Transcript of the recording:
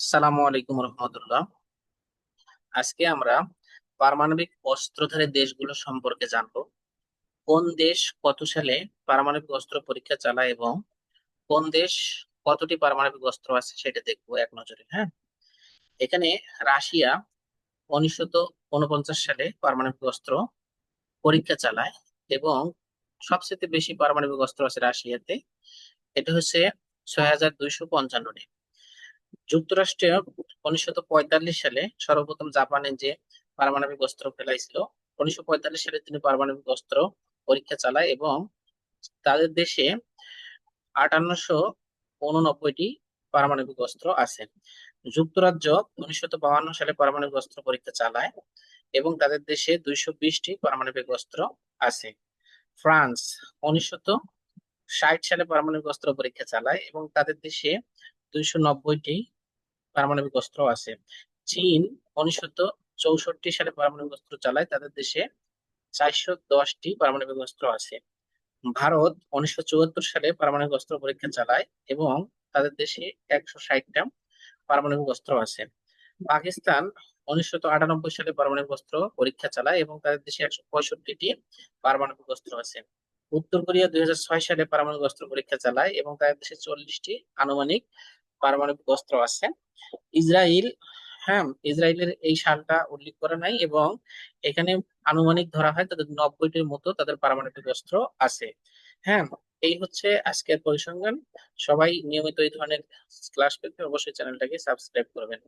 আসসালামু আলাইকুম রহমতুল্লাহ। আজকে আমরা পারমাণবিক অস্ত্রধারী দেশগুলো সম্পর্কে জানবো। কোন দেশ কত সালে পারমাণবিক অস্ত্র পরীক্ষা চালায় এবং কোন দেশ কতটি পারমাণবিক অস্ত্র আছে সেটা দেখবো এক নজরে। হ্যাঁ, এখানে রাশিয়া 1949 সালে পারমাণবিক অস্ত্র পরীক্ষা চালায় এবং সবচেয়ে বেশি পারমাণবিক অস্ত্র আছে রাশিয়াতে। এটা হচ্ছে 6255টি। যুক্তরাষ্ট্রে 1945 সালে সর্বপ্রথম জাপানে যে পারমাণবিক অস্ত্র ফেলাইছিল, 1945 সালে তিনি পারমাণবিক অস্ত্র পরীক্ষা চালায় এবং তাদের দেশে 5889টি পারমাণবিক অস্ত্র আছে। যুক্তরাজ্য 1952 সালে পারমাণবিক অস্ত্র পরীক্ষা চালায় এবং তাদের দেশে 220টি পারমাণবিক অস্ত্র আছে। ফ্রান্স 1960 সালে পারমাণবিক অস্ত্র পরীক্ষা চালায় এবং তাদের দেশে 290টি পারমাণবিক অস্ত্র আছে। চীন 1964 সালে পারমাণবিক অস্ত্র চালায়, তাদের দেশে 410টি পারমাণবিক অস্ত্র আছে। ভারত 1974 সালে পারমাণবিক অস্ত্র পরীক্ষা চালায় এবং তাদের দেশে 160টা পারমাণবিক অস্ত্র আছে। পাকিস্তান 1998 সালে পারমাণবিক অস্ত্র পরীক্ষা চালায় এবং তাদের দেশে 165টি পারমাণবিক অস্ত্র আছে। উত্তর কোরিয়া 2006 সালে পারমাণবিক অস্ত্র পরীক্ষা চালায় এবং তাদের দেশে 40টি আনুমানিক পারমাণবিক অস্ত্র আছে। ইসরায়েল, হ্যাঁ, ইসরায়েলের এই সালটা উল্লেখ করা নাই এবং এখানে আনুমানিক ধরা হয় তাদের 90টির মতো তাদের পারমাণবিক অস্ত্র আছে। হ্যাঁ, এই হচ্ছে আজকের পরিসংখ্যান। সবাই নিয়মিত এই ধরনের ক্লাস পেতে অবশ্যই চ্যানেলটাকে সাবস্ক্রাইব করবেন।